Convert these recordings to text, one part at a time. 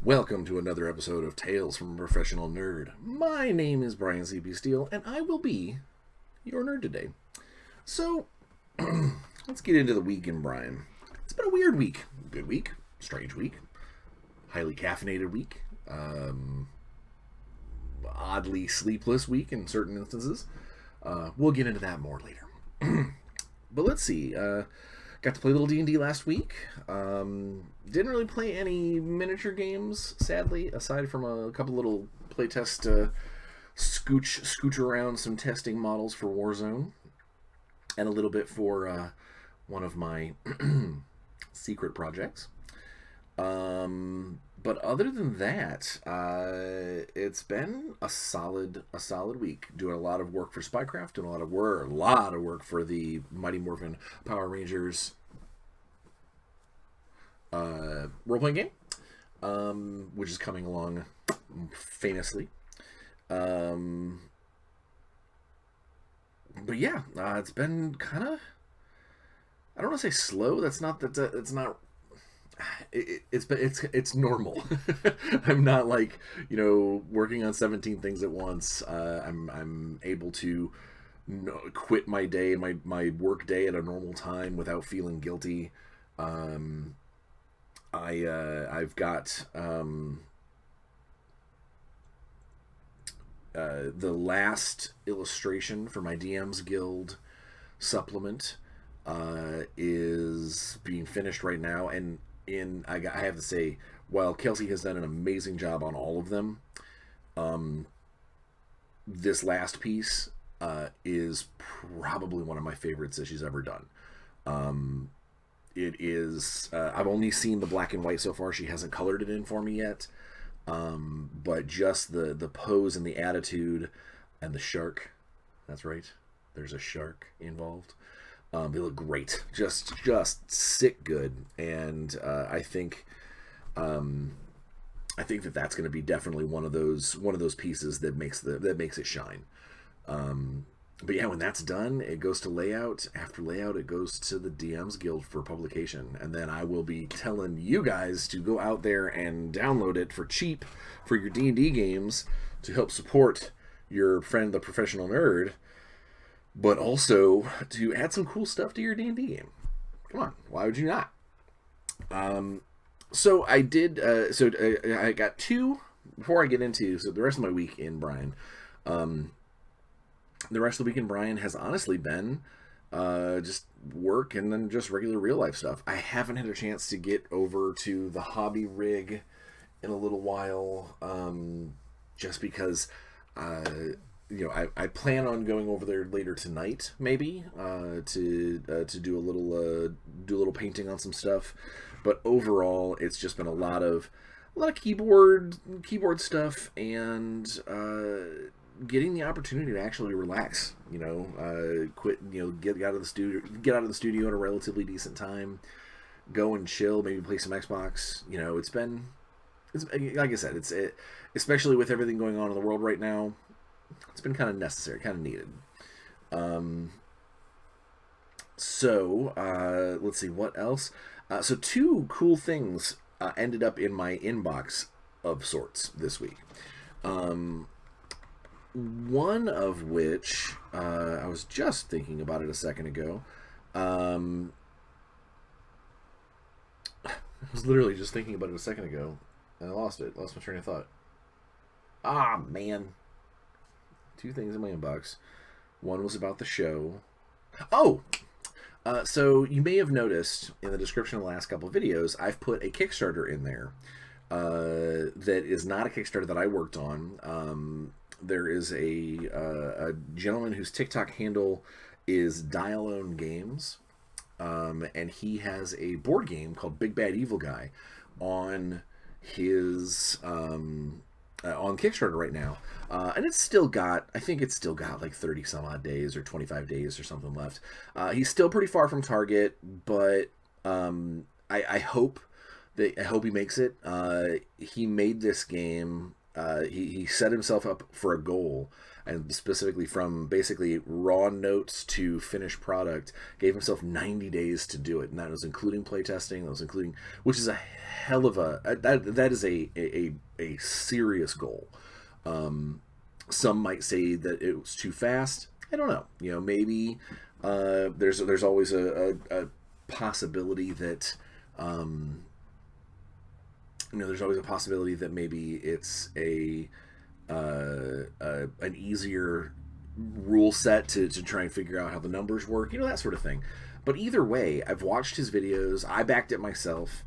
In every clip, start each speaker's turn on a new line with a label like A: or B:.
A: Welcome to another episode of Tales from a Professional Nerd. My name is Bryan Steele, and I will be your nerd today. So, let's get into the week in Bryan. It's been a weird week. Good week, strange week, highly caffeinated week, oddly sleepless week in certain instances. We'll get into that more later. But let's see. Got to play a little D&D last week. Didn't really play any miniature games, sadly, aside from a couple little playtest scooch around some testing models for Warzone, and a little bit for one of my secret projects. But other than that, it's been a solid week. Doing a lot of work for Spycraft, doing a lot of work for the Mighty Morphin Power Rangers role-playing game, which is coming along famously. But yeah, it's been kind of, I don't want to say slow. It's not. It's normal. I'm not like, working on 17 things at once. I'm able to quit my day, my work day at a normal time without feeling guilty. I've got the last illustration for my DM's Guild supplement is being finished right now, and I have to say, while Kelsey has done an amazing job on all of them, this last piece is probably one of my favorites that she's ever done. It is, I've only seen the black and white so far. She hasn't colored it in for me yet. But just the pose and the attitude and the shark. That's right. There's a shark involved. They look great, just sick good, and I think that that's going to be definitely one of those pieces that makes it shine. But yeah, when that's done, it goes to layout. After layout, it goes to the DM's Guild for publication, and then I will be telling you guys to go out there and download it for cheap for your D&D games to help support your friend, the professional nerd, but also to add some cool stuff to your D&D game. Come on, why would you not? So I did. I got two. Before I get into the rest of my week in Bryan, the rest of the week in Bryan has honestly been just work and then just regular real life stuff. I haven't had a chance to get over to the hobby rig in a little while, just because I plan on going over there later tonight, maybe to do a little painting on some stuff. But overall, it's just been a lot of keyboard stuff and getting the opportunity to actually relax. Quit. Get out of the studio at a relatively decent time. Go and chill. Maybe play some Xbox. It's like I said. Especially with everything going on in the world right now. It's been kind of necessary, kind of needed. So let's see what else. So two cool things ended up in my inbox of sorts this week. One of which I was just thinking about it a second ago. I was literally just thinking about it a second ago, and I lost my train of thought. Ah, man. Two things in my inbox. One was about the show. Oh! So you may have noticed in the description of the last couple of videos, I've put a Kickstarter in there that is not a Kickstarter that I worked on. There is a gentleman whose TikTok handle is Dialone Games, and he has a board game called Big Bad Evil Guy on his on Kickstarter right now, and I think it's still got like 30 some odd days or 25 days or something left. He's still pretty far from target, but I hope he makes it. He made this game he set himself up for a goal, and specifically from basically raw notes to finished product, gave himself 90 days to do it, and that was including playtesting. That was including, which is a hell of a that is a serious goal. Some might say that it was too fast. I don't know. Maybe there's always a possibility that there's always a possibility that maybe it's an easier rule set to try and figure out how the numbers work, that sort of thing. But either way, I've watched his videos. I backed it myself.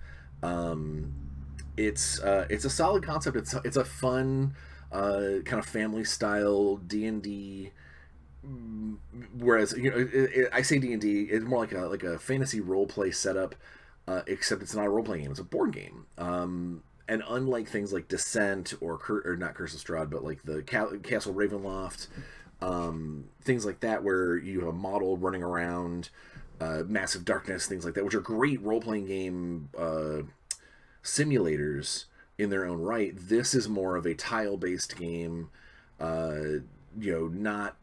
A: It's a solid concept. It's a fun kind of family style D&D. Whereas I say D&D, it's more like a fantasy role play setup, except it's not a role playing game; it's a board game. And unlike things like Descent or not Curse of Strahd, but like the Castle Ravenloft, things like that, where you have a model running around, Massive Darkness, things like that, which are great role playing game simulators in their own right. This is more of a tile based game, not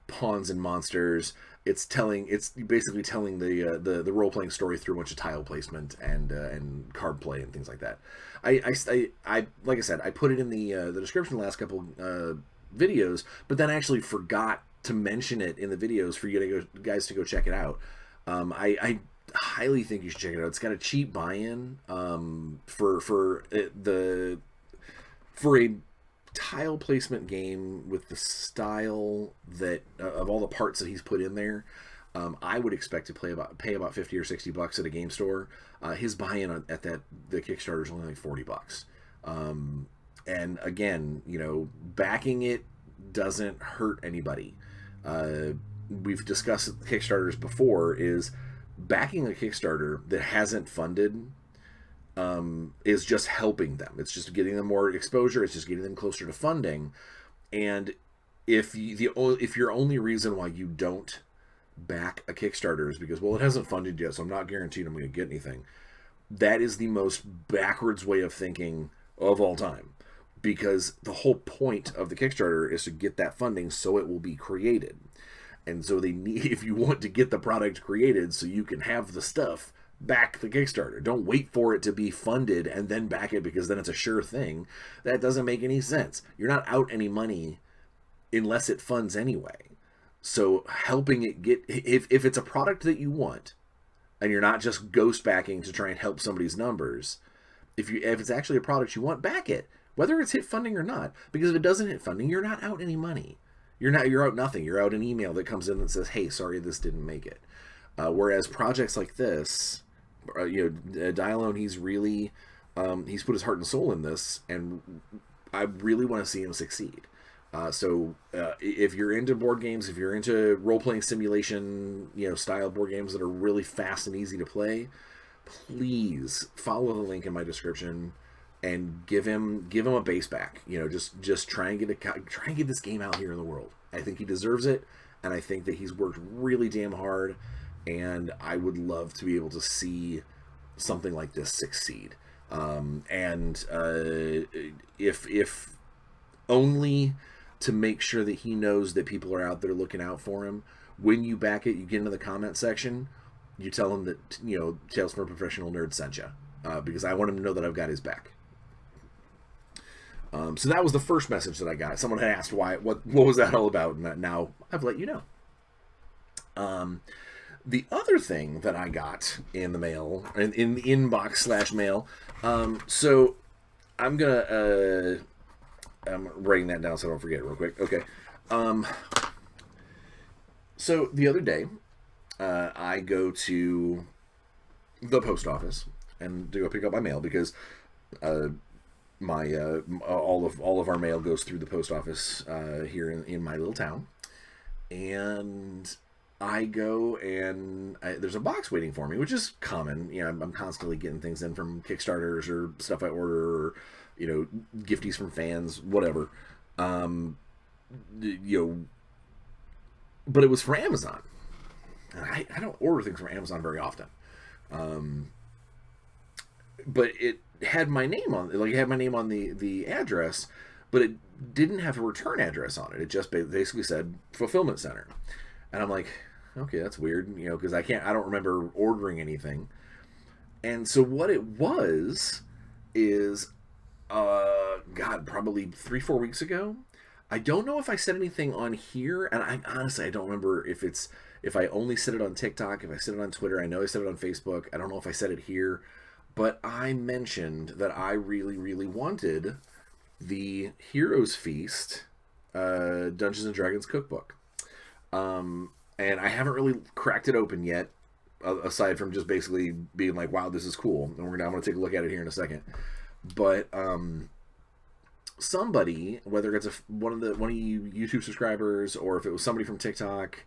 A: pawns and monsters. It's basically telling the role playing story through a bunch of tile placement and card play and things like that. I like I said, I put it in the description the last couple videos, but then I actually forgot to mention it in the videos for you guys to go check it out. I highly think you should check it out. It's got a cheap buy-in for a tile placement game with the style that of all the parts that he's put in there. I would expect to pay about $50 or $60 at a game store. His buy-in at the Kickstarter is only like $40. And again, backing it doesn't hurt anybody. We've discussed Kickstarters before. Is backing a Kickstarter that hasn't funded is just helping them. It's just getting them more exposure. It's just getting them closer to funding. And if your only reason why you don't back a Kickstarter is because, well, it hasn't funded yet, so I'm not guaranteed I'm going to get anything, that is the most backwards way of thinking of all time. Because the whole point of the Kickstarter is to get that funding so it will be created. And so if you want to get the product created so you can have the stuff, back the Kickstarter. Don't wait for it to be funded and then back it, because then it's a sure thing. That doesn't make any sense. You're not out any money unless it funds anyway. So helping it get, if it's a product that you want and you're not just ghost backing to try and help somebody's numbers, if it's actually a product you want, back it, whether it's hit funding or not. Because if it doesn't hit funding, you're not out any money. You're out nothing. You're out an email that comes in that says, hey, sorry, this didn't make it. Whereas projects like this, Dialone, he's really, he's put his heart and soul in this, and I really want to see him succeed. So if you're into board games, if you're into role-playing simulation, style board games that are really fast and easy to play, please follow the link in my description and give him a base back. Just try and get this game out here in the world. I think he deserves it, and I think that he's worked really damn hard, and I would love to be able to see something like this succeed. If only to make sure that he knows that people are out there looking out for him. When you back it, you get into the comment section, you tell him that Tales from a Professional Nerd sent you, because I want him to know that I've got his back. So that was the first message that I got. Someone had asked what was that all about, and now I've let you know. The other thing that I got in the mail, in the inbox / mail, so I'm writing that down so I don't forget it real quick. Okay. So the other day, I go to the post office and to go pick up my mail, because all of our mail goes through the post office here in my little town, and I go and there's a box waiting for me, which is common. I'm constantly getting things in from Kickstarters or stuff I order, or gifties from fans, whatever. But it was from Amazon. And I don't order things from Amazon very often. But had my name on, like, it had my name on the address, but it didn't have a return address on it. It just basically said fulfillment center, and I'm like, okay, that's weird, you know, because I don't remember ordering anything. And so what it was is, God, probably 3-4 weeks ago. I don't know if I said anything on here, and I honestly I don't remember if I only said it on TikTok, if I said it on Twitter. I know I said it on Facebook. I don't know if I said it here, but I mentioned that I really, really wanted the Heroes Feast Dungeons and Dragons cookbook. And I haven't really cracked it open yet, aside from just basically being like, wow, this is cool. And I'm going to take a look at it here in a second. But somebody, whether it's one of you YouTube subscribers, or if it was somebody from TikTok,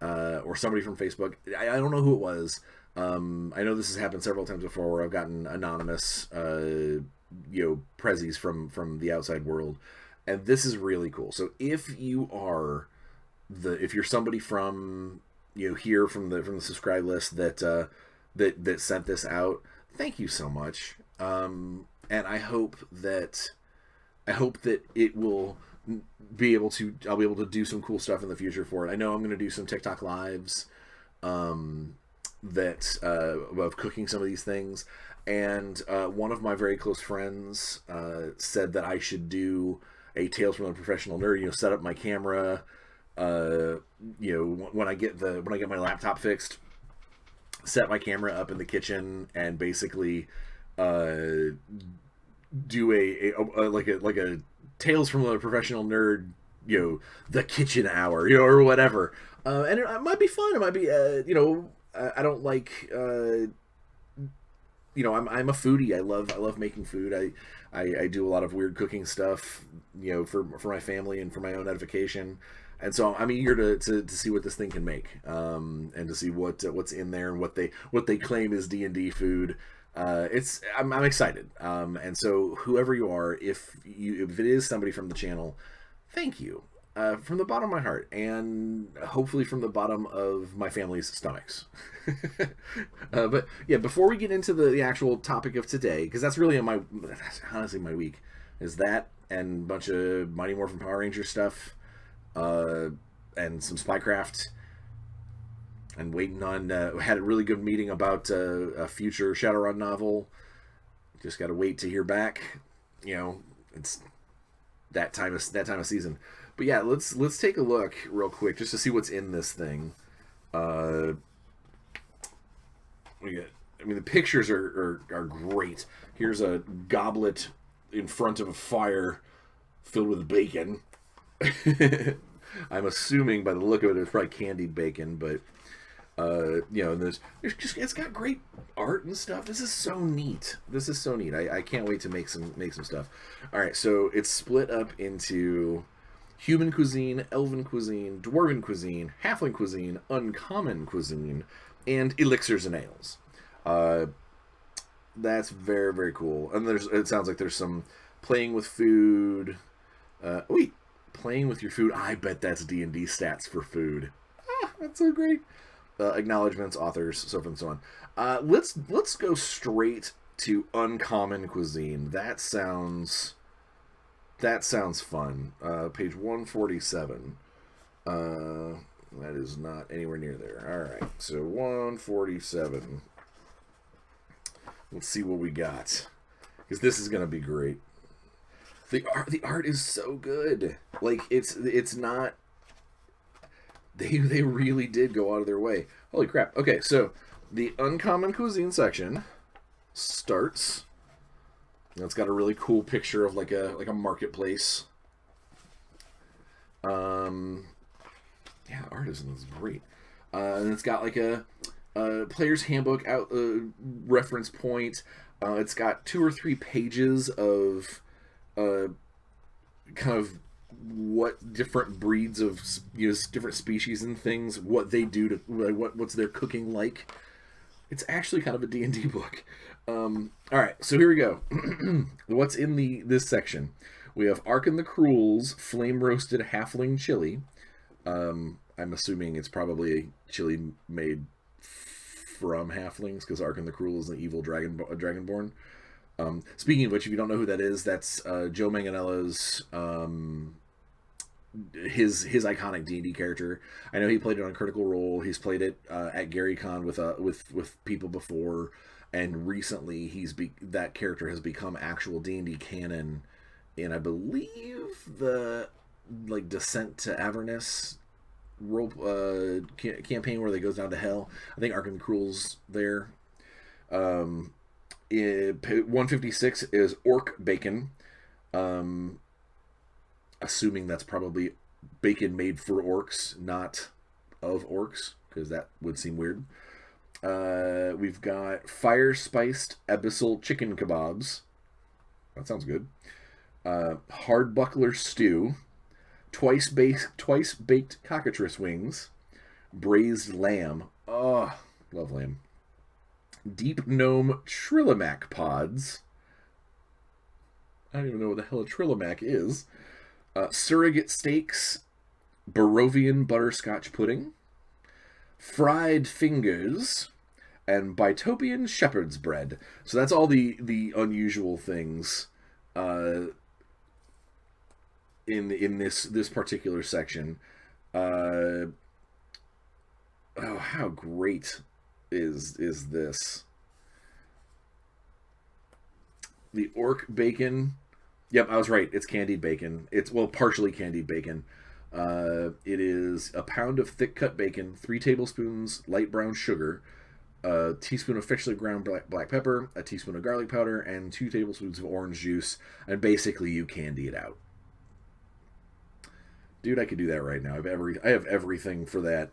A: or somebody from Facebook, I don't know who it was. I know this has happened several times before where I've gotten anonymous, prezzies from the outside world, and this is really cool. So if you're somebody from here from the subscribe list that sent this out, thank you so much. And I hope that it will I'll be able to do some cool stuff in the future for it. I know I'm going to do some TikTok lives of cooking some of these things, and one of my very close friends said that I should do a Tales from a Professional Nerd. Set up my camera. When I get my laptop fixed, set my camera up in the kitchen and basically do a Tales from a Professional Nerd, the kitchen hour, or whatever. And it might be fun. It might be, I don't like, I'm a foodie. I love making food. I do a lot of weird cooking stuff, for my family and for my own edification. And so I'm eager to see what this thing can make, and to see what's in there and what they claim is D&D food. I'm excited. And so whoever you are, if it is somebody from the channel, thank you, from the bottom of my heart, and hopefully from the bottom of my family's stomachs. But yeah, before we get into the actual topic of today, because that's really honestly my week, is that and a bunch of Mighty Morphin Power Ranger stuff, and some Spycraft. And waiting on, had a really good meeting about a future Shadowrun novel. Just got to wait to hear back. It's that time of season. But yeah, let's take a look real quick just to see what's in this thing. The pictures are great. Here's a goblet in front of a fire filled with bacon. I'm assuming by the look of it, it's probably candied bacon, but. It's got great art and stuff. This is so neat. I can't wait to make some stuff. All right, so it's split up into human cuisine, elven cuisine, dwarven cuisine, halfling cuisine, uncommon cuisine, and elixirs and ales. That's very, very cool. And it sounds like there's some playing with food. Playing with your food. I bet that's D&D stats for food. That's so great. Acknowledgements, authors, so forth and so on. Let's go straight to uncommon cuisine. That sounds fun. Page 147. That is not anywhere near there. All right, so 147. Let's see what we got, because this is gonna be great. The art is so good. Like it's not. They really did go out of their way. Holy crap. Okay, so the uncommon cuisine section starts. It's got a really cool picture of like a marketplace. Art is great. And it's got like a player's handbook out reference point. It's got 2 or 3 pages of kind of what different breeds of different species and things, what they do to what's their cooking like. It's actually kind of a D&D book. All right, so here we go. What's in this section? We have Ark and the Cruel's flame roasted halfling chili. I'm assuming it's probably a chili made from halflings, because Ark and the Cruel is an evil dragonborn. Speaking of which, if you don't know who that is, that's Joe Manganiello's his iconic D&D character. I know he played it on Critical Role. He's played it at GaryCon with people before, and recently that character has become actual D&D canon in, I believe, the like Descent to Avernus role campaign where they goes down to hell. I think Ark and the Cruel's there. 156 is Orc Bacon. Assuming that's probably bacon made for orcs, not of orcs, because that would seem weird. We've got fire spiced abyssal chicken kebabs. That sounds good. Hard buckler stew. Twice baked cockatrice wings. Braised lamb. Oh, love lamb. Deep gnome trillimac pods. I don't even know what the hell a trillimac is. Surrogate steaks, Barovian butterscotch pudding, fried fingers, and Bitopian shepherd's bread. So that's all the unusual things in this particular section. Oh, how great is this? The orc bacon. Yep, I was right. It's candied bacon. It's, well, partially candied bacon. It is a pound of thick cut bacon, 3 tablespoons light brown sugar, a teaspoon of freshly ground black pepper, a teaspoon of garlic powder, and 2 tablespoons of orange juice. And basically, you candy it out. Dude, I could do that right now. I have everything for that,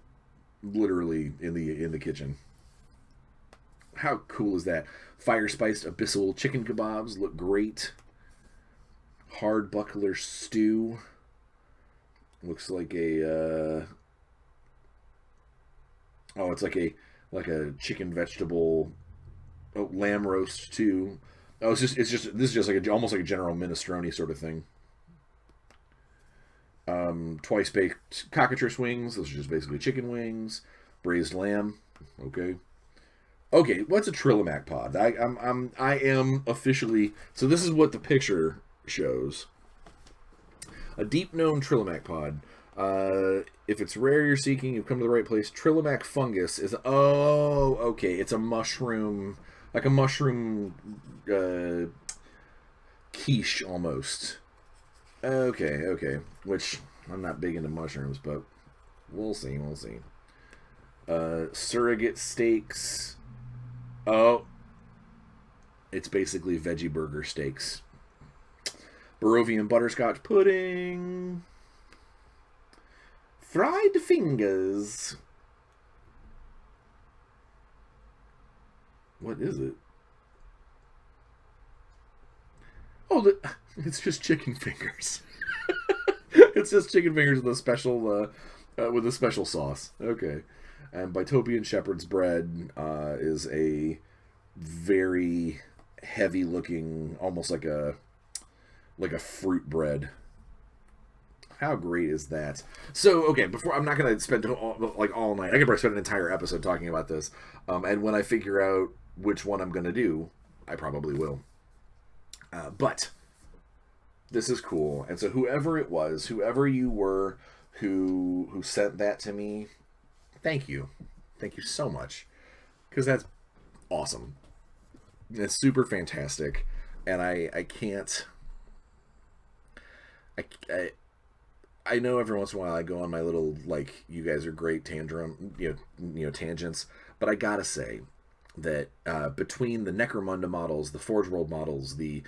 A: literally in the kitchen. How cool is that? Fire spiced abyssal chicken kebabs look great. Hard buckler stew looks like a it's like a chicken vegetable lamb roast too. This is just like almost like a general minestrone sort of thing. Twice baked cockatrice wings. Those are just basically chicken wings. Braised lamb. Okay, what's a trillimac pod? I am officially, so this is what the picture shows. A deep known trillimac pod. If it's rare you're seeking, you've come to the right place. Trillimac fungus is okay. It's a mushroom, like a mushroom quiche almost. Okay. Which I'm not big into mushrooms, but we'll see. Surrogate steaks. Oh, it's basically veggie burger steaks. Barovian butterscotch pudding. Fried fingers. What is it? Oh, it's just chicken fingers. It's just chicken fingers with a special sauce. Okay. And Bitopian shepherd's bread is a very heavy looking, almost like a fruit bread. How great is that? So, okay, I'm not going to spend all night. I could probably spend an entire episode talking about this. And when I figure out which one I'm going to do, I probably will. But this is cool. And so whoever you were who sent that to me, thank you. Thank you so much. Because that's awesome. It's super fantastic. And I can't... I know every once in a while I go on my little, like, you guys are great tangents. But I gotta say that between the Necromunda models, the Forge World models, the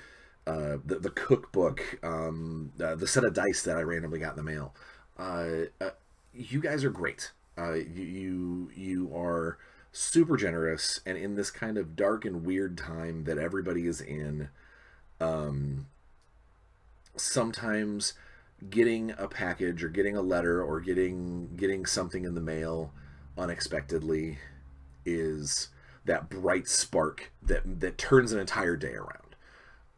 A: cookbook, the set of dice that I randomly got in the mail, you guys are great. You are super generous, and in this kind of dark and weird time that everybody is in, sometimes getting a package or getting a letter or getting something in the mail unexpectedly is that bright spark that turns an entire day around.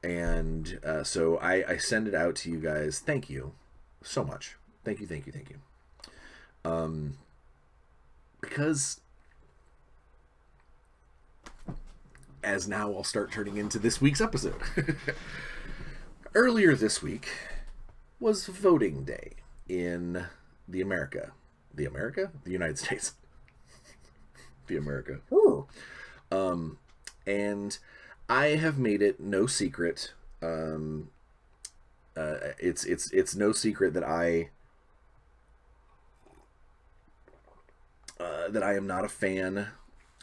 A: And so I send it out to you guys. Thank you so much. Thank you. Because as now I'll start turning into this week's episode. Earlier this week was voting day in the United States. The America. And I have made it no secret. It's no secret that I am not a fan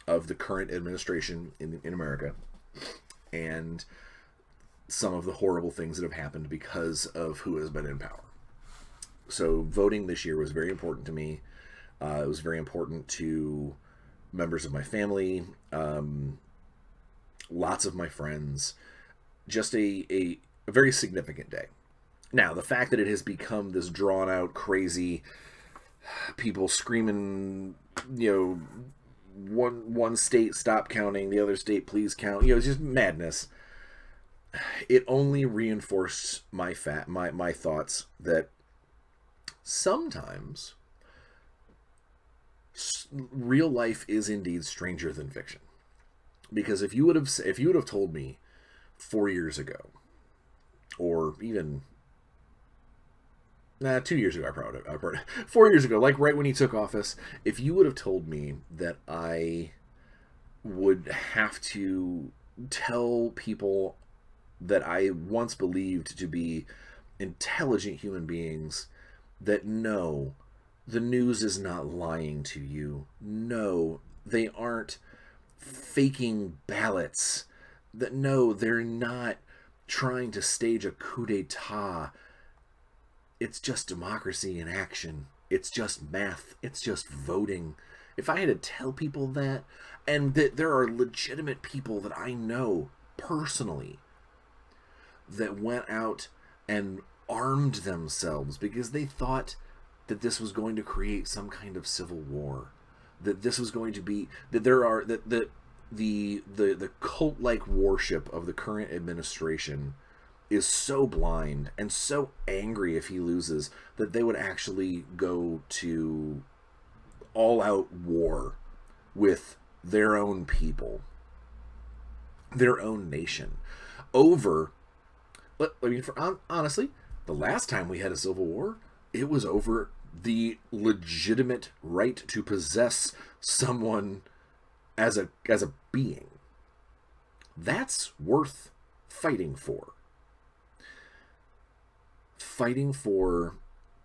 A: of the current administration in America, and some of the horrible things that have happened because of who has been in power. So voting this year was very important to me. It was very important to members of my family, lots of my friends. Just a very significant day. Now, the fact that it has become this drawn out, crazy, people screaming, one state stop counting, the other state please count, it's just madness. It only reinforced my thoughts that sometimes real life is indeed stranger than fiction. Because if you would have told me 4 years ago, or even 2 years ago, I probably 4 years ago, like right when he took office, if you would have told me that I would have to tell people that I once believed to be intelligent human beings that no, the news is not lying to you. No, they aren't faking ballots. That no, they're not trying to stage a coup d'etat. It's just democracy in action. It's just math. It's just voting. If I had to tell people that, and that there are legitimate people that I know personally that went out and armed themselves because they thought that this was going to create some kind of civil war, that this was going to be, that there are, that the cult-like worship of the current administration is so blind and so angry if he loses that they would actually go to all-out war with their own people, their own nation, over, honestly, the last time we had a civil war, it was over the legitimate right to possess someone as a being. That's worth fighting for. Fighting for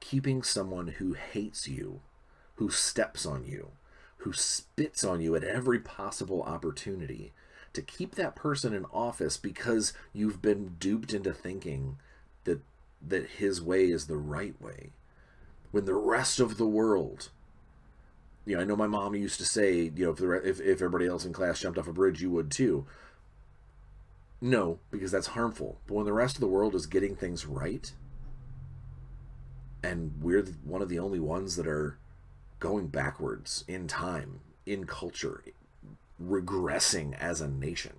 A: keeping someone who hates you, who steps on you, who spits on you at every possible opportunity, to keep that person in office because you've been duped into thinking that his way is the right way, when the rest of the world, I know my mom used to say, if everybody else in class jumped off a bridge, you would too. No, because that's harmful. But when the rest of the world is getting things right, and we're one of the only ones that are going backwards in time, in culture, regressing as a nation,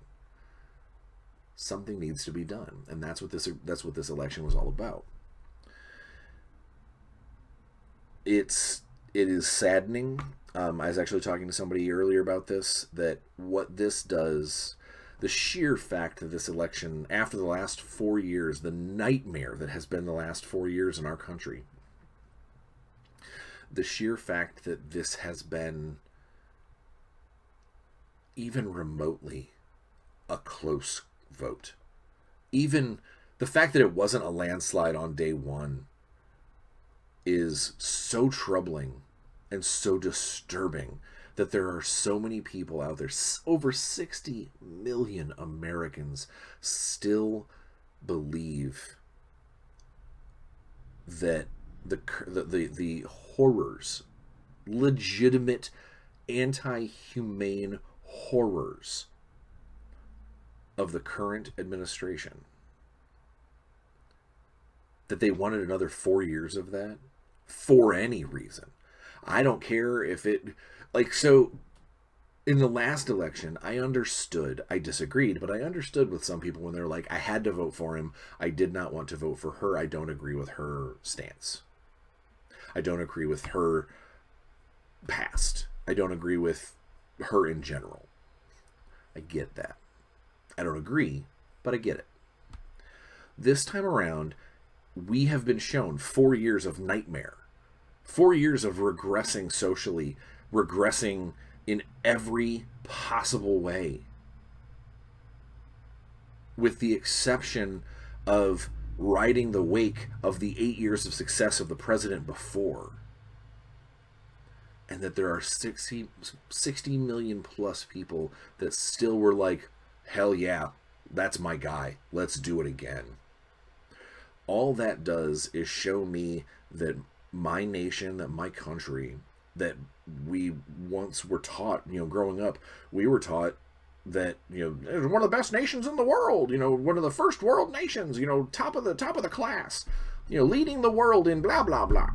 A: something needs to be done. And that's what this election was all about. It is saddening. I was actually talking to somebody earlier about this, that what this does, the sheer fact that this election, after the last 4 years, the nightmare that has been the last 4 years in our country, the sheer fact that this has been even remotely a close vote, even the fact that it wasn't a landslide on day one, is so troubling and so disturbing that there are so many people out there, over 60 million Americans, still believe that the horrors, legitimate anti-humane horrors of the current administration, that they wanted another 4 years of that for any reason. I don't care if it, so in the last election, I disagreed, but I understood with some people when they're like, I had to vote for him. I did not want to vote for her. I don't agree with her stance. I don't agree with her past. I don't agree with her in general. I get that. I don't agree, but I get it. This time around, we have been shown 4 years of nightmare, 4 years of regressing socially, regressing in every possible way, with the exception of riding the wake of the 8 years of success of the president before. And that there are 60 million plus people that still were like, hell yeah, that's my guy. Let's do it again. All that does is show me that my nation, that my country, that we once were taught, growing up, we were taught that, it's one of the best nations in the world, one of the first world nations, top of the class, leading the world in blah, blah, blah.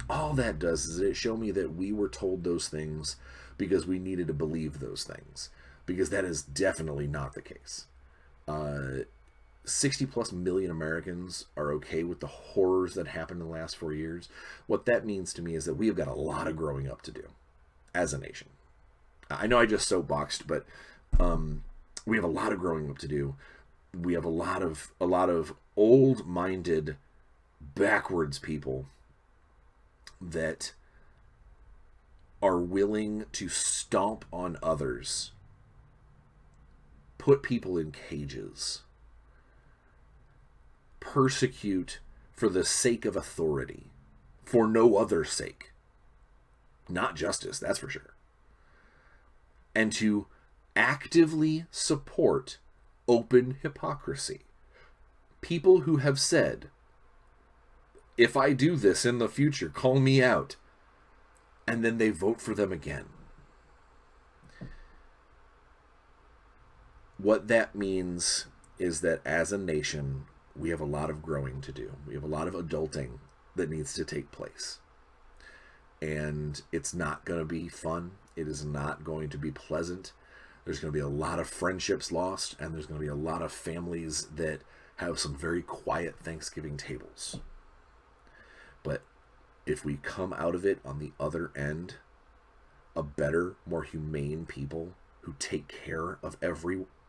A: All that does is it show me that we were told those things because we needed to believe those things, because that is definitely not the case. 60 plus million Americans are okay with the horrors that happened in the last 4 years. What that means to me is that we have got a lot of growing up to do as a nation. I know I just soapboxed, but we have a lot of growing up to do. We have a lot of old-minded, backwards people that are willing to stomp on others, put people in cages, persecute for the sake of authority, for no other sake. Not justice, that's for sure. And to actively support open hypocrisy. People who have said, if I do this in the future, call me out. And then they vote for them again. What that means is that as a nation, we have a lot of growing to do. We have a lot of adulting that needs to take place. And it's not going to be fun. It is not going to be pleasant. There's going to be a lot of friendships lost, and there's going to be a lot of families that have some very quiet Thanksgiving tables. But if we come out of it on the other end, a better, more humane people who take care of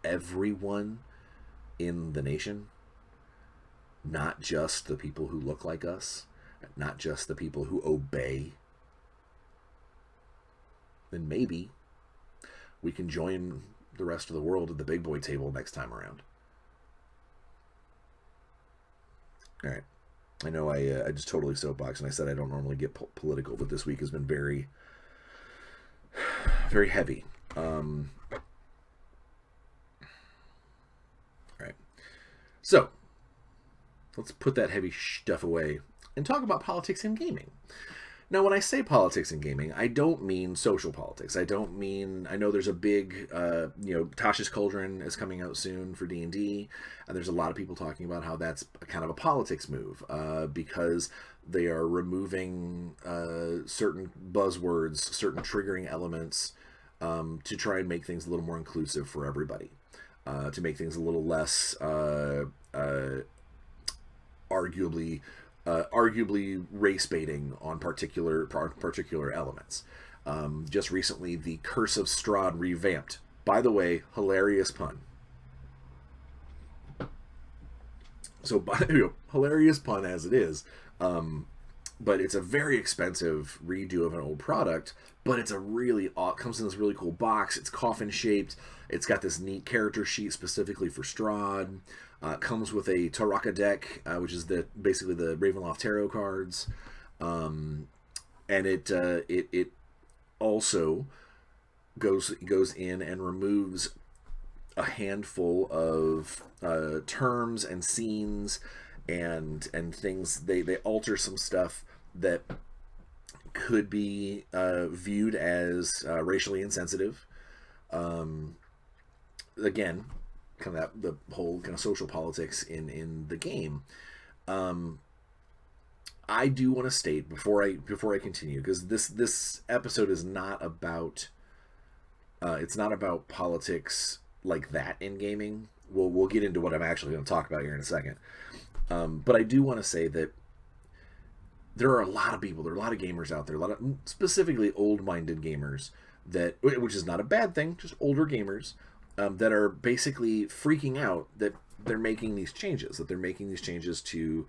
A: everyone in the nation, not just the people who look like us, not just the people who obey, then maybe we can join the rest of the world at the big boy table next time around. All right. I know I just totally soapbox, and I said I don't normally get political, but this week has been very, very heavy. All right. So, let's put that heavy stuff away and talk about politics and gaming. Now, when I say politics and gaming, I don't mean social politics. I don't mean, I know there's a big, Tasha's Cauldron is coming out soon for D&D, and there's a lot of people talking about how that's kind of a politics move, because they are removing certain buzzwords, certain triggering elements, to try and make things a little more inclusive for everybody, to make things a little less arguably race baiting on particular elements. Just recently, the Curse of Strahd revamped. By the way, hilarious pun. So, hilarious pun as it is. But it's a very expensive redo of an old product. But it's comes in this really cool box. It's coffin shaped. It's got this neat character sheet specifically for Strahd. Comes with a Taraka deck, which is basically the Ravenloft tarot cards, and it also goes in and removes a handful of terms and scenes and things. They alter some stuff that could be viewed as racially insensitive. Again, kind of the whole kind of social politics in the game. I do want to state before I continue, because this episode is not about it's not about politics like that in gaming. We'll get into what I'm actually going to talk about here in a second. But I do want to say that there are a lot of people, there are a lot of gamers out there, a lot of specifically old-minded gamers which is not a bad thing, just older gamers that are basically freaking out that they're making these changes, to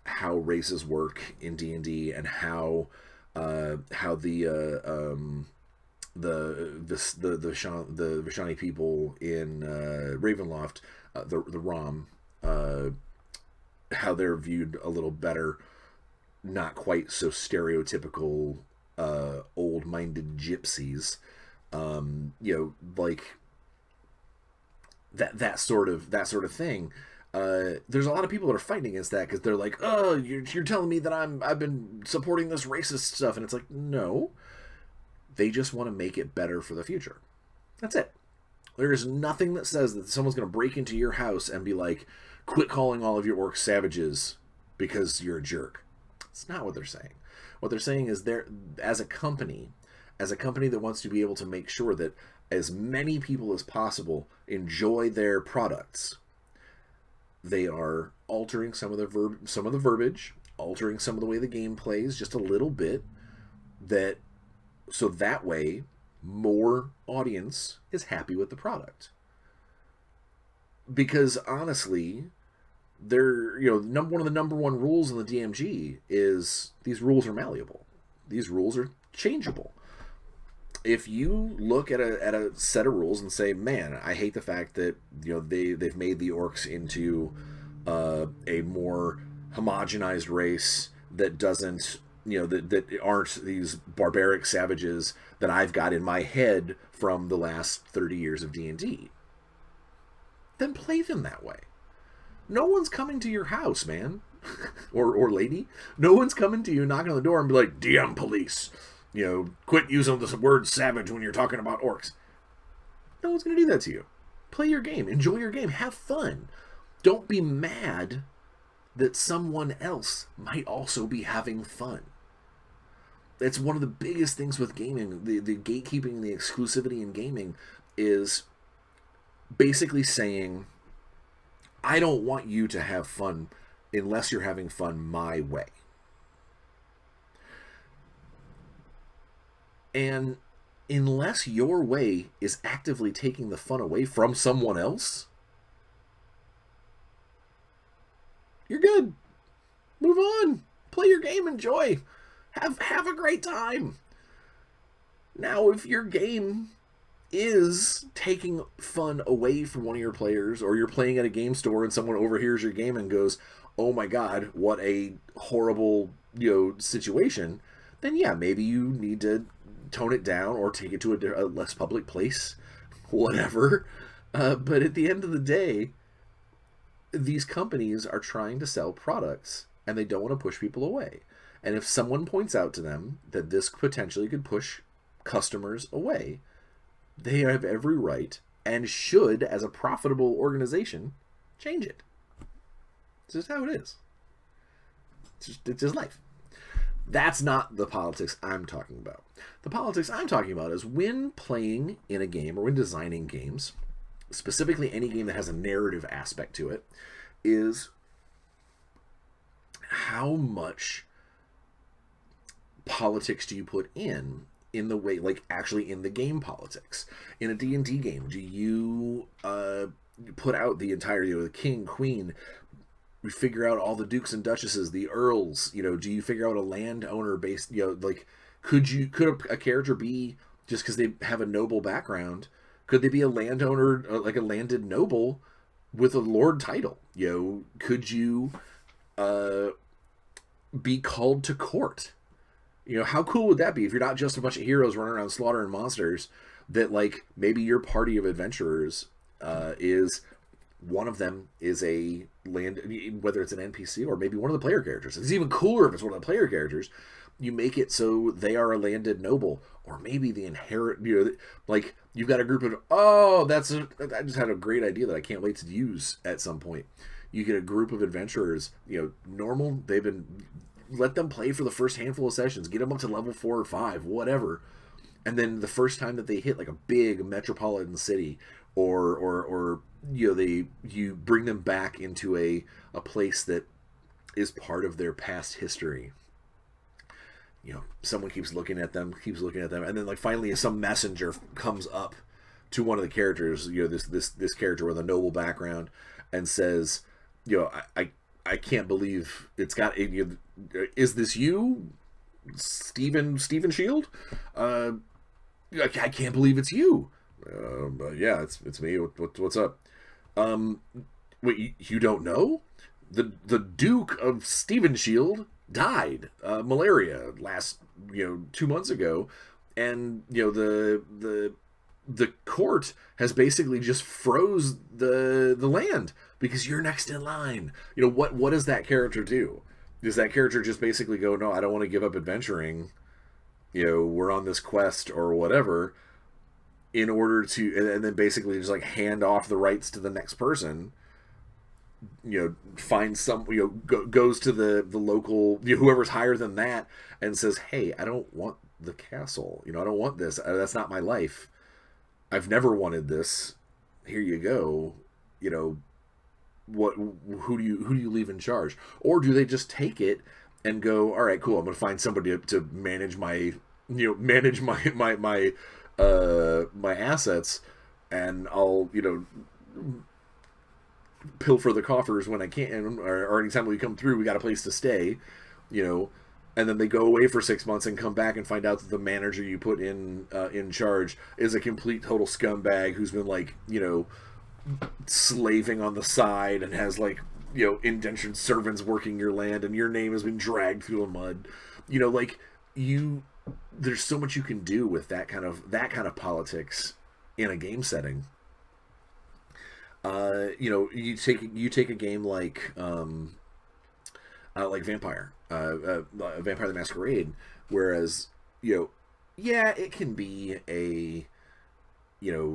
A: how races work in D&D, and how the Vishani people in Ravenloft, the Rom, how they're viewed a little better, not quite so stereotypical old-minded gypsies, like that sort of thing. There's a lot of people that are fighting against that because they're like, oh, you're telling me that I've been supporting this racist stuff, and it's like, no, they just want to make it better for the future. That's it. There is nothing that says that someone's going to break into your house and be like, quit calling all of your orcs savages because you're a jerk. It's not what they're saying. What they're saying is they're, as a company that wants to be able to make sure that as many people as possible enjoy their products, they are altering some of the verbiage, altering some of the way the game plays just a little bit, so that way more audience is happy with the product. Because honestly, one of the number one rules in the DMG is these rules are malleable. These rules are changeable. If you look at a set of rules and say, man, I hate the fact that they've made the orcs into a more homogenized race that doesn't that aren't these barbaric savages that I've got in my head from the last 30 years of D&D, then play them that way. No one's coming to your house, man. or lady. No one's coming to you, knocking on the door and be like, DM police, quit using the word savage when you're talking about orcs. No one's going to do that to you. Play your game. Enjoy your game. Have fun. Don't be mad that someone else might also be having fun. That's one of the biggest things with gaming. The gatekeeping, the exclusivity in gaming is basically saying, I don't want you to have fun unless you're having fun my way. And unless your way is actively taking the fun away from someone else, you're good. Move on. Play your game. Enjoy. Have a great time. Now, if your game is taking fun away from one of your players, or you're playing at a game store and someone overhears your game and goes, oh my god, what a horrible situation, then yeah, maybe you need to tone it down or take it to a less public place, whatever. But at the end of the day, these companies are trying to sell products and they don't want to push people away. And if someone points out to them that this potentially could push customers away, they have every right and should, as a profitable organization, change it. It's just how it is. It's just life. That's not the politics I'm talking about. The politics I'm talking about is when playing in a game or when designing games, specifically any game that has a narrative aspect to it, is how much politics do you put in the way, like actually in the game politics. In a D&D game, do you put out the entire, the king, queen, we figure out all the dukes and duchesses, the earls, do you figure out a landowner based, like, could a character be, just because they have a noble background, could they be a landowner, like a landed noble with a lord title? Could you be called to court? How cool would that be if you're not just a bunch of heroes running around slaughtering monsters, that like maybe your party of adventurers is one of them is a land, whether it's an NPC or maybe one of the player characters. It's even cooler if it's one of the player characters. You make it so they are a landed noble, or maybe the inherit, like you've got a group of, I just had a great idea that I can't wait to use at some point. You get a group of adventurers, normal, let them play for the first handful of sessions, get them up to level 4 or 5, whatever. And then the first time that they hit like a big metropolitan city, or you bring them back into a place that is part of their past history. Someone keeps looking at them, and then like finally some messenger comes up to one of the characters, this character with a noble background, and says, I can't believe it's got. Is this you, Steven Shield? I can't believe it's you. Yeah, it's me. What's up? Wait, you don't know? The Duke of Steven Shield died, malaria, last 2 months ago, and the court has basically just froze the land because you're next in line. What does that character do? Does that character just basically go, no, I don't want to give up adventuring, we're on this quest or whatever, in order to, and then basically just like hand off the rights to the next person, find some, goes to the local, whoever's higher than that, and says, hey, I don't want the castle, I don't want this, that's not my life, I've never wanted this, here you go, who do you leave in charge? Or do they just take it and go, all right, cool, I'm gonna find somebody to manage my my assets, and I'll pilfer the coffers when I can, or anytime we come through we got a place to stay, and then they go away for 6 months and come back and find out that the manager you put in charge is a complete total scumbag who's been slaving on the side and has indentured servants working your land, and your name has been dragged through the mud. There's so much you can do with that kind of politics in a game setting. You take a game like Vampire the Masquerade, whereas it can be a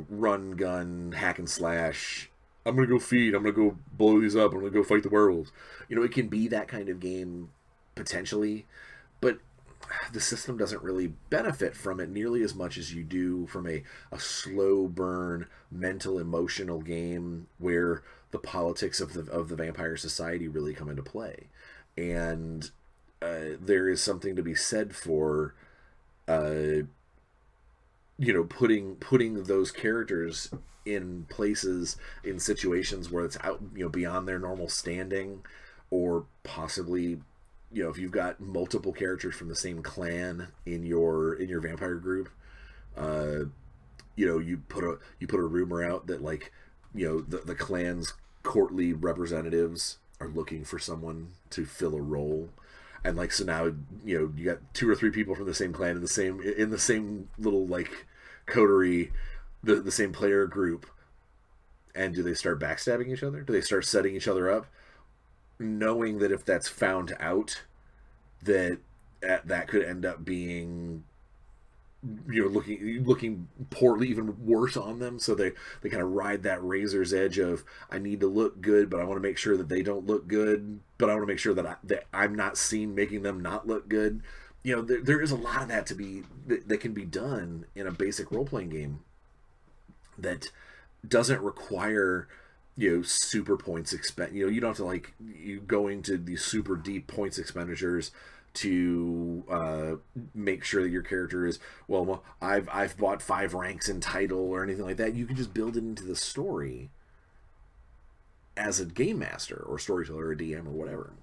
A: run gun hack and slash. I'm gonna go feed. I'm gonna go blow these up. I'm gonna go fight the werewolves. It can be that kind of game potentially, but the system doesn't really benefit from it nearly as much as you do from a slow burn, mental, emotional game where the politics of the vampire society really come into play. And there is something to be said for putting those characters in places, in situations where it's out beyond their normal standing, or possibly if you've got multiple characters from the same clan in your vampire group, you put a rumor out that the clan's courtly representatives are looking for someone to fill a role, and so now you got 2 or 3 people from the same clan in the same little coterie, the same player group, and do they start backstabbing each other? Do they start setting each other up, knowing that if that's found out, that could end up being looking poorly, even worse on them? So they kind of ride that razor's edge of, I need to look good, but I want to make sure that they don't look good, but I want to make sure that I'm not seen making them not look good. There is a lot of that that can be done in a basic role-playing game that doesn't require super points you don't have to you going to these super deep points expenditures to make sure that your character is, well, I've bought 5 ranks in title or anything like that. You can just build it into the story as a game master or storyteller or DM or whatever,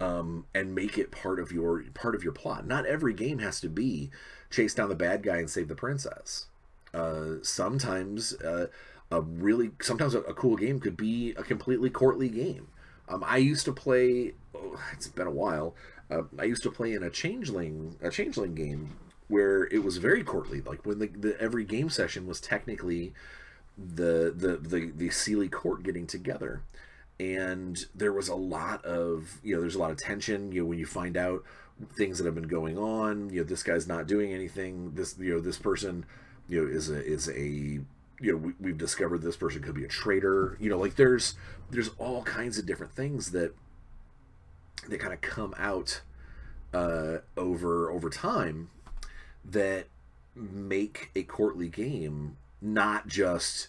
A: and make it part of your plot. Not every game has to be chase down the bad guy and save the princess. Sometimes a cool game could be a completely courtly game. I used to play. It's been a while. I used to play in a changeling game where it was very courtly. When every game session was technically the Sealy court getting together, and there was a lot of there's a lot of tension. When you find out things that have been going on, this guy's not doing anything. This person is a we've discovered this person could be a traitor. There's all kinds of different things that kind of come out over time that make a courtly game not just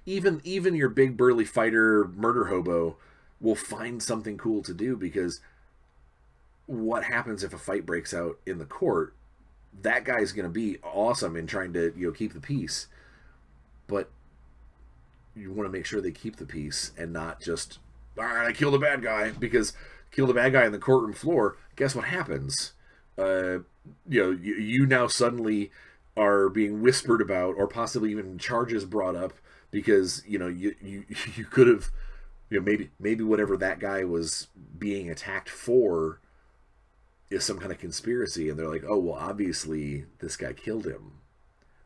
A: even your big burly fighter murder hobo will find something cool to do, because what happens if a fight breaks out in the court? That guy's going to be awesome in trying to keep the peace. but you want to make sure they keep the peace and not just, all right, I killed a bad guy, because kill the bad guy on the courtroom floor. Guess what happens? You now suddenly are being whispered about, or possibly even charges brought up, because you could have, maybe whatever that guy was being attacked for is some kind of conspiracy, and they're like, oh well, obviously this guy killed him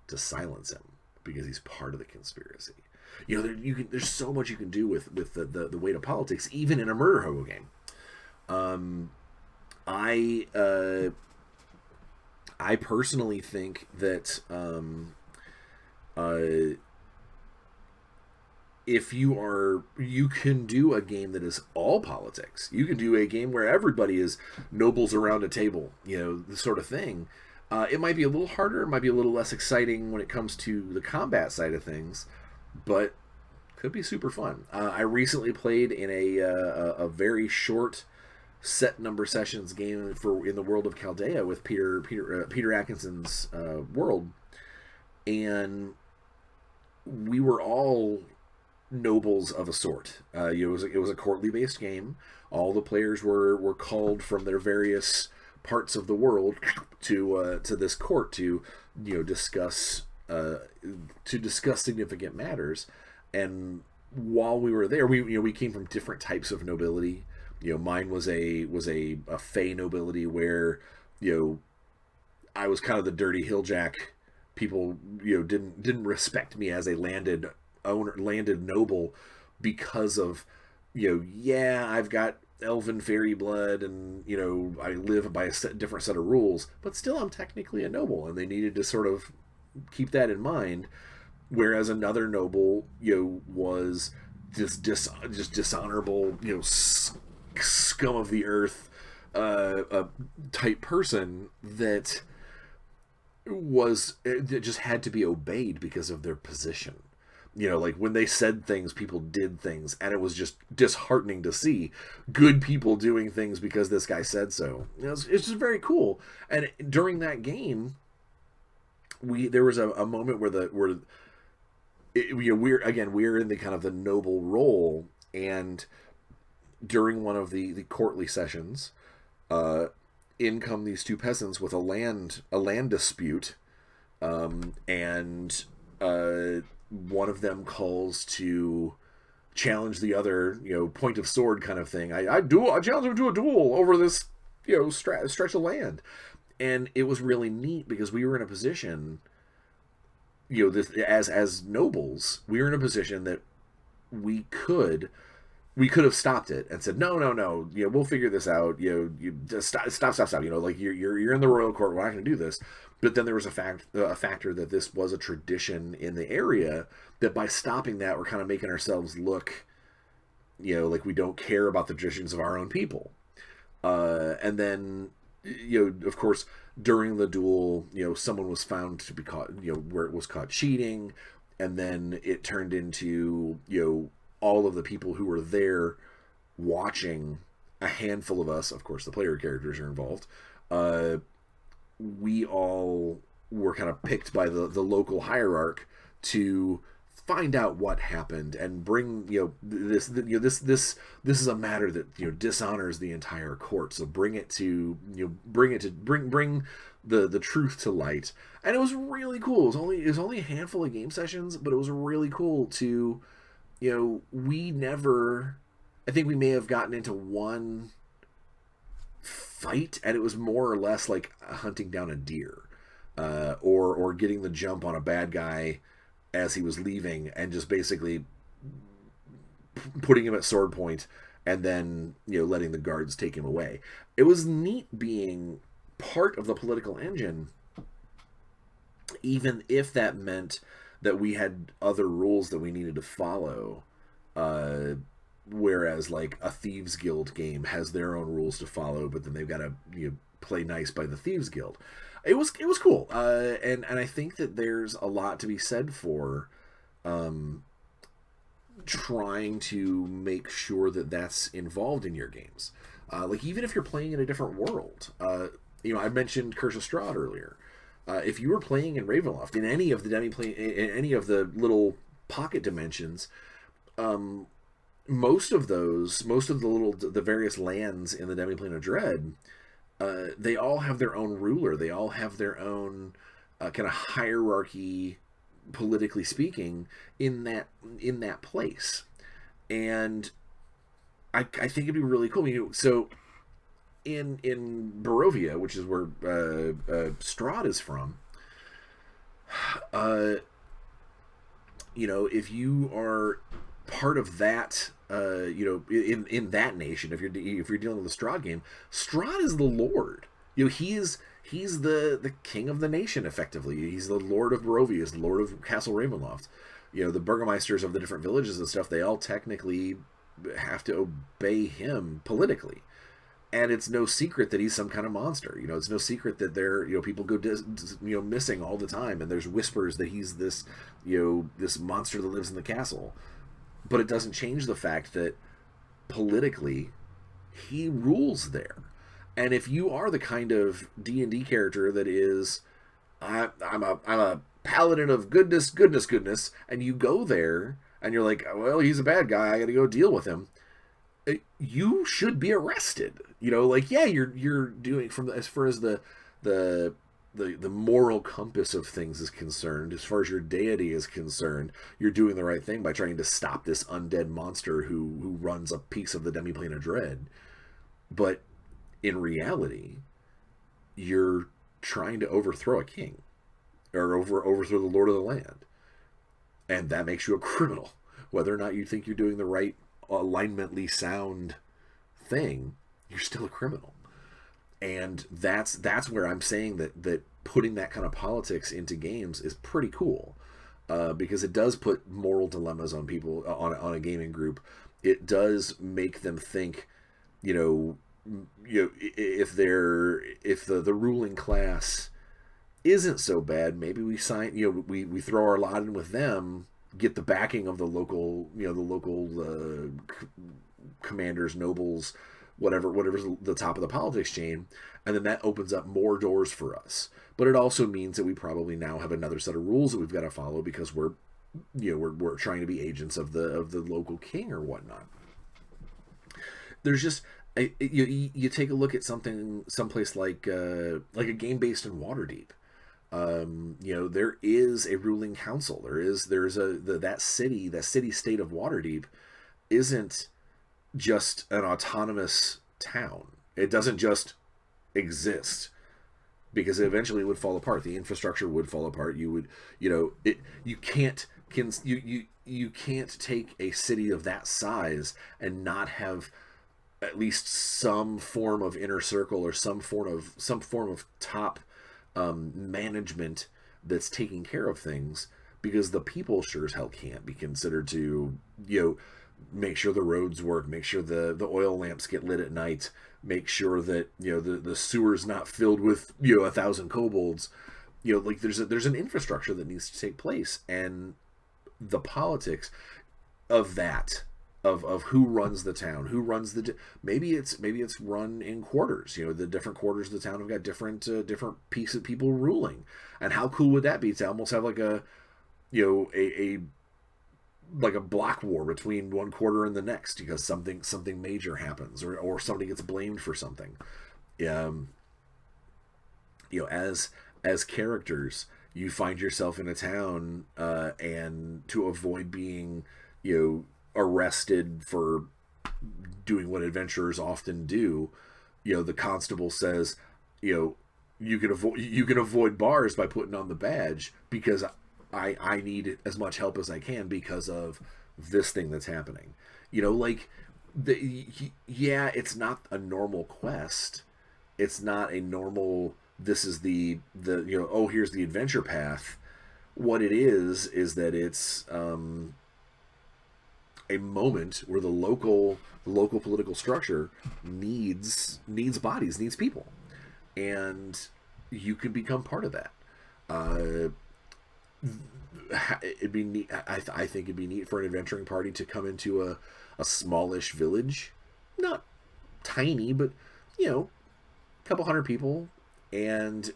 A: to silence him because he's part of the conspiracy. There's so much you can do with the weight of politics, even in a murder hobo game. I personally think that if you can do a game that is all politics. You can do a game where everybody is nobles around a table, the sort of thing. It might be a little harder, it might be a little less exciting when it comes to the combat side of things, but could be super fun. I recently played in a very short set number sessions game in the world of Chaldea with Peter Atkinson's world, and we were all nobles of a sort. It was a courtly based game. All the players were called from their various parts of the world to this court to discuss significant matters. And while we were there, we came from different types of nobility. Mine was a fey nobility where I was kind of the dirty hilljack. People didn't respect me as a landed noble because of I've got elven fairy blood, and I live by a different set of rules, but still I'm technically a noble, and they needed to sort of keep that in mind. Whereas another noble was just dishonorable, scum of the earth type person that just had to be obeyed because of their position. Like when they said things, people did things, and it was just disheartening to see good people doing things because this guy said so. It's just very cool. And during that game, there was a moment where we're in the kind of the noble role, and during one of the courtly sessions, in come these two peasants with a land dispute, and one of them calls to challenge the other, point of sword kind of thing. I challenge him to a duel over this, stretch of land. And it was really neat because we were in a position, as nobles, we were in a position that we could have stopped it and said, no, we'll figure this out. You just stop. Like you're in the royal court. We're not going to do this. But then there was a factor that this was a tradition in the area, that by stopping that, we're kind of making ourselves look, like we don't care about the traditions of our own people. And then, of course, during the duel, someone was found to be caught, where it was caught cheating. And then it turned into, all of the people who were there watching, a handful of us, of course, the player characters are involved. We all were kind of picked by the local hierarch to find out what happened and bring this is a matter that dishonors the entire court. So bring the truth to light. And it was really cool. It was only a handful of game sessions, but it was really cool to I think we may have gotten into one fight, and it was more or less like hunting down a deer, or getting the jump on a bad guy as he was leaving, and just basically putting him at sword point, and then letting the guards take him away. It was neat being part of the political engine, even if that meant that we had other rules that we needed to follow. Whereas like a Thieves Guild game has their own rules to follow, but then they've got to play nice by the Thieves Guild. It was cool, and I think that there's a lot to be said for trying to make sure that that's involved in your games. Like even if you're playing in a different world, I mentioned Curse of Strahd earlier. If you were playing in Ravenloft in any of the in any of the little pocket dimensions, most of the various lands in the Demiplane of Dread, they all have their own ruler. They all have their own kind of hierarchy, politically speaking, in that place. And I think it'd be really cool. So in Barovia, which is where Strahd is from, if you are part of that, in that nation, if you're dealing with the Strahd game, Strahd is the Lord. He's the king of the nation, effectively. He's the Lord of Barovia, he's the Lord of Castle Ravenloft. The burgomeisters of the different villages and stuff, they all technically have to obey him politically. And it's no secret that he's some kind of monster. It's no secret that people go missing all the time, and there's whispers that he's this this monster that lives in the castle. But it doesn't change the fact that politically he rules there. And if you are the kind of D&D character that is, I'm a paladin of goodness, and you go there and you're like, well, he's a bad guy, I got to go deal with him, you should be arrested. Yeah, you're doing, from as far as the moral compass of things is concerned, as far as your deity is concerned, you're doing the right thing by trying to stop this undead monster who runs a piece of the Demiplane of Dread. But in reality, you're trying to overthrow a king, or overthrow the Lord of the land, and that makes you a criminal. Whether or not you think you're doing the right, alignmentally sound thing, you're still a criminal. And that's where I'm saying that putting that kind of politics into games is pretty cool, because it does put moral dilemmas on people, on a gaming group. It does make them think, if the ruling class isn't so bad, maybe we we throw our lot in with them, get the backing of the local commanders, nobles, whatever's the top of the politics chain, and then that opens up more doors for us. But it also means that we probably now have another set of rules that we've got to follow, because we're trying to be agents of the local king or whatnot. There's just you take a look at someplace like a game based in Waterdeep. There is a ruling council. That city state of Waterdeep isn't just an autonomous town. It doesn't just exist, because eventually it would fall apart. The infrastructure would fall apart. You can't take a city of that size and not have at least some form of inner circle, or some form of top management that's taking care of things, because the people sure as hell can't be considered to make sure the roads work, make sure the oil lamps get lit at night, make sure that the sewer's not filled with 1,000 kobolds. There's an infrastructure that needs to take place, and the politics of that, of who runs the town, who runs maybe it's run in quarters. The different quarters of the town have got different pieces of people ruling. And how cool would that be to almost have like a block war between one quarter and the next, because something major happens, or somebody gets blamed for something. As characters, you find yourself in a town, and to avoid being arrested for doing what adventurers often do, the constable says, you can avoid bars by putting on the badge, because I need as much help as I can because of this thing that's happening. It's not a normal quest. It's not a normal, this is the here's the adventure path. What it is that it's a moment where the local political structure needs bodies, needs people, and you can become part of that. It'd be neat. I think it'd be neat for an adventuring party to come into a smallish village, not tiny, but a couple hundred people, and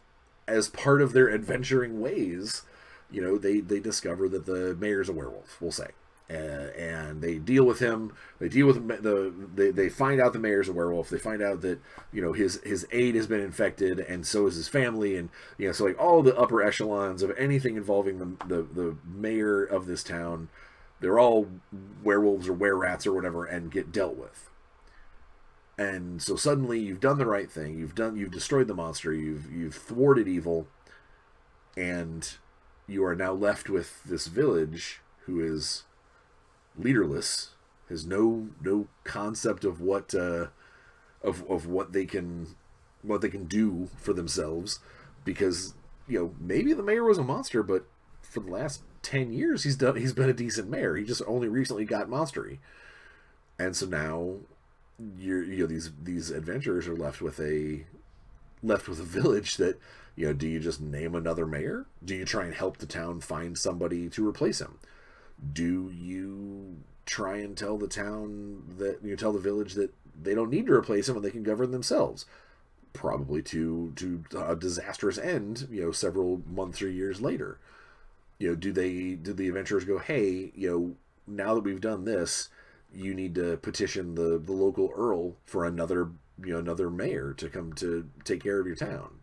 A: as part of their adventuring ways, they discover that the mayor's a werewolf, we'll say. And they deal with him. They deal with they find out the mayor's a werewolf. They find out that his aide has been infected, and so is his family. And so like all the upper echelons of anything involving the mayor of this town, they're all werewolves or were-rats or whatever, and get dealt with. And so suddenly you've done the right thing. You've destroyed the monster. You've thwarted evil, and you are now left with this village who is leaderless, has no concept of what of what they can do for themselves, because maybe the mayor was a monster, but for the last 10 years he's been a decent mayor. He just only recently got monstery, and so now these adventurers are left with a village that do you just name another mayor? Do you try and help the town find somebody to replace him? Do you try and tell the town that tell the village that they don't need to replace him and they can govern themselves? Probably to a disastrous end, several months or years later. Do the adventurers go, hey, now that we've done this, you need to petition the local earl for another mayor to come to take care of your town,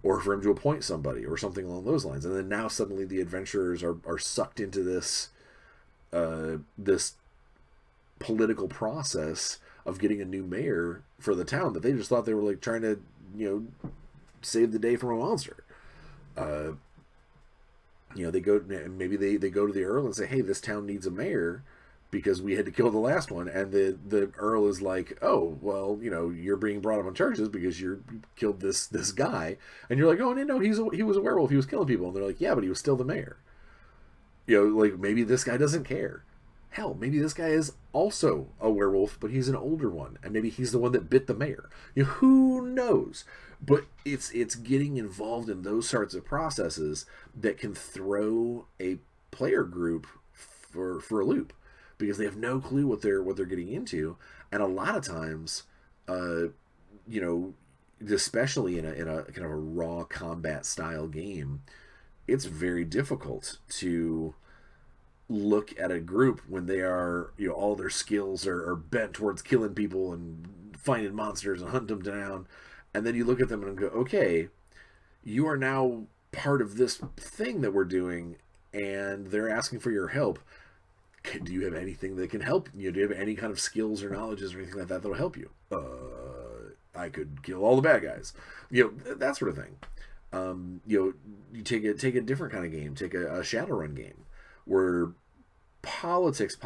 A: or for him to appoint somebody or something along those lines. And then now suddenly the adventurers are sucked into this political process of getting a new mayor for the town that they just thought they were like trying to save the day from a monster. They go to the earl and say, hey, this town needs a mayor because we had to kill the last one. And the earl is like, oh, well, you're being brought up on charges because you killed this guy. And you're like, oh, no, he was a werewolf. He was killing people. And they're like, yeah, but he was still the mayor. Like maybe this guy doesn't care. Hell, maybe this guy is also a werewolf, but he's an older one. And maybe he's the one that bit the mayor. Who knows? But it's getting involved in those sorts of processes that can throw a player group for a loop, because they have no clue what they're getting into. And a lot of times, especially in a kind of a raw combat style game, it's very difficult to look at a group when they are, all their skills are bent towards killing people and finding monsters and hunting them down. And then you look at them and go, okay, you are now part of this thing that we're doing, and they're asking for your help. Do you have anything that can help? Do you have any kind of skills or knowledges or anything like that that'll help you? I could kill all the bad guys. That sort of thing. You take a different kind of game. Take a Shadowrun game where politics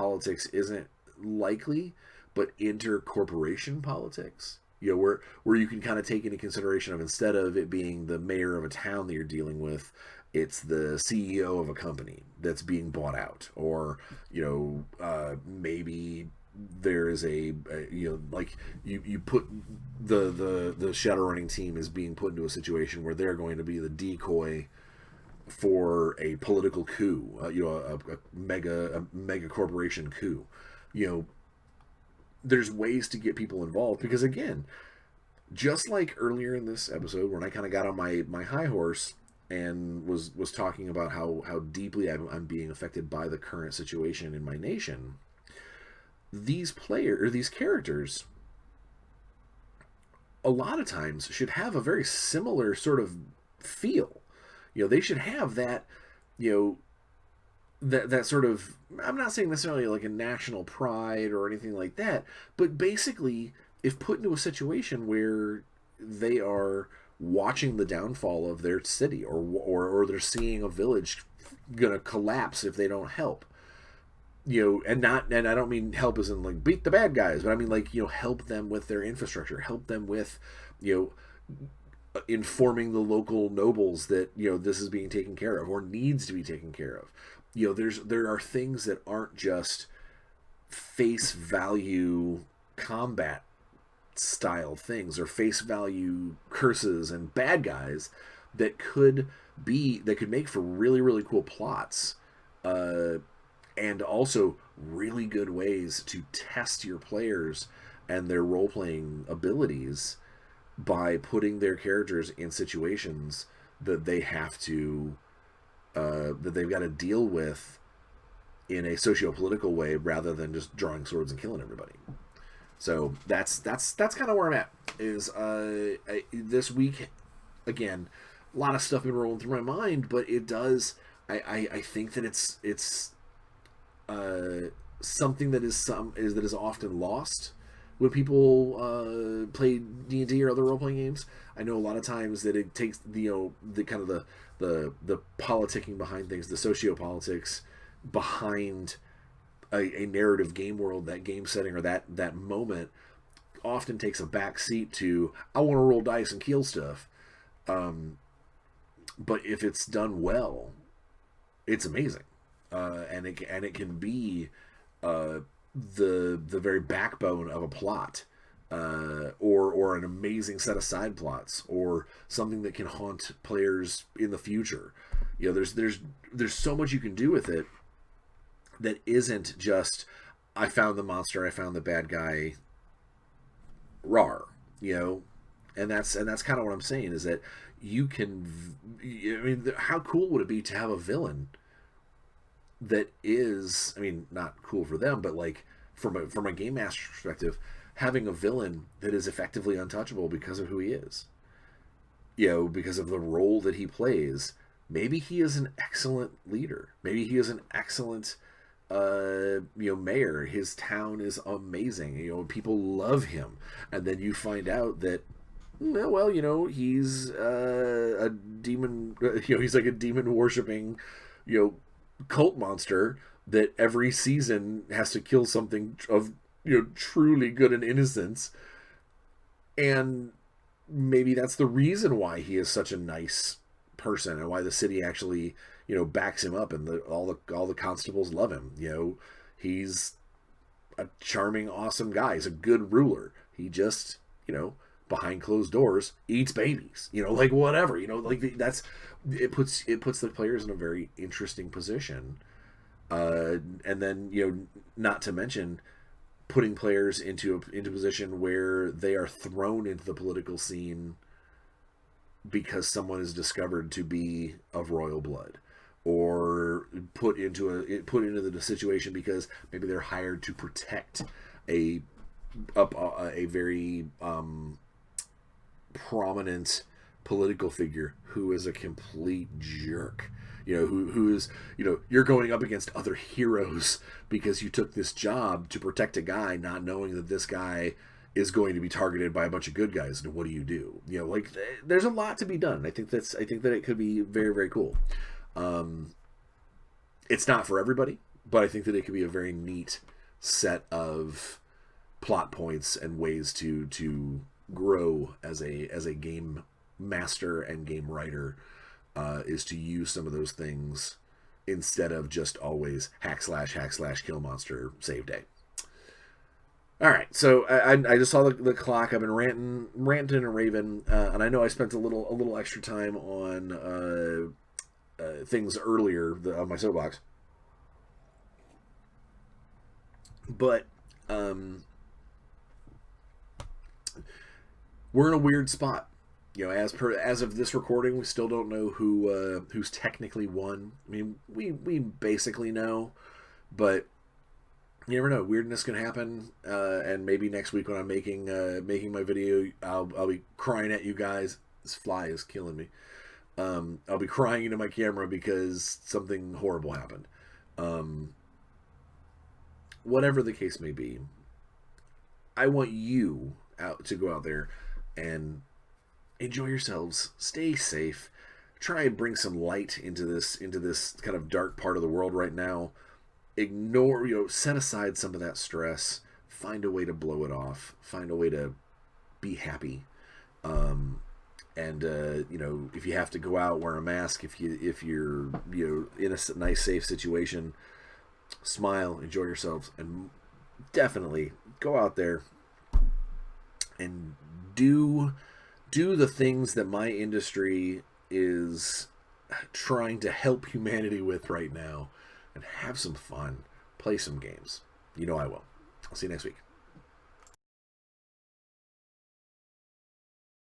A: isn't likely, but intercorporation politics. Where you can kind of take into consideration of, instead of it being the mayor of a town that you're dealing with, it's the CEO of a company that's being bought out, or maybe there is like you put the Shadowrunning team is being put into a situation where they're going to be the decoy for a political coup, a mega corporation coup. There's ways to get people involved, because again, just like earlier in this episode when I kind of got on my high horse and was talking about how deeply I'm being affected by the current situation in my nation, these characters a lot of times should have a very similar sort of feel. They should have that, that sort of, I'm not saying necessarily like a national pride or anything like that, but basically, if put into a situation where they are watching the downfall of their city, or they're seeing a village gonna collapse if they don't help, and I don't mean help as in like beat the bad guys, but I mean like, help them with their infrastructure, help them with, informing the local nobles that this is being taken care of or needs to be taken care of. There are things that aren't just face value combat style things or face value curses and bad guys that could make for really, really cool plots, and also really good ways to test your players and their role-playing abilities by putting their characters in situations that they have to that they've got to deal with in a socio-political way rather than just drawing swords and killing everybody. So that's kind of where I'm at. Is this week again, a lot of stuff been rolling through my mind, but it does. I think that it's something that is often lost when people play D&D or other role-playing games. I know a lot of times that it takes the kind of the politicking behind things, the sociopolitics behind a narrative game world, that game setting, or that moment often takes a back seat to, I want to roll dice and kill stuff. But if it's done well, it's amazing, and it can be the very backbone of a plot, or an amazing set of side plots, or something that can haunt players in the future. There's so much you can do with it that isn't just, I found the monster, I found the bad guy, rawr, and that's kind of what I'm saying, is that you can, I mean, how cool would it be to have a villain that is, I mean, not cool for them, but like from a game master perspective, having a villain that is effectively untouchable because of who he is, because of the role that he plays. Maybe he is an excellent leader. Maybe he is an excellent mayor. His town is amazing. People love him, and then you find out that, well, he's a demon. He's like a demon worshipping, cult monster that every season has to kill something of truly good and innocence, and maybe that's the reason why he is such a nice person, and why the city actually backs him up, and all the constables love him. He's a charming, awesome guy. He's a good ruler. He just behind closed doors eats babies. Like whatever. That's it puts the players in a very interesting position. And then not to mention putting players into a position where they are thrown into the political scene because someone is discovered to be of royal blood, or put into the situation because maybe they're hired to protect a very prominent political figure who is a complete jerk. Who's you're going up against other heroes because you took this job to protect a guy, not knowing that this guy is going to be targeted by a bunch of good guys. And what do you do? There's a lot to be done. I think that it could be very, very cool. It's not for everybody, but I think that it could be a very neat set of plot points and ways to grow as a game master and game writer, is to use some of those things instead of just always hack slash kill monster save day. All right, so I just saw the clock. I've been ranting and raving, and I know I spent a little extra time on things earlier on my soapbox, but we're in a weird spot. As of this recording, we still don't know who's technically won. I mean, we basically know, but you never know. Weirdness can happen, and maybe next week when I'm making my video, I'll be crying at you guys. This fly is killing me. I'll be crying into my camera because something horrible happened. Whatever the case may be, I want you to go out there and enjoy yourselves. Stay safe. Try and bring some light into this kind of dark part of the world right now. Ignore, set aside some of that stress. Find a way to blow it off. Find a way to be happy. And if you have to go out, wear a mask. If you're in a nice, safe situation, smile, enjoy yourselves, and definitely go out there and do the things that my industry is trying to help humanity with right now, and have some fun. Play some games. I will. I'll see you next week.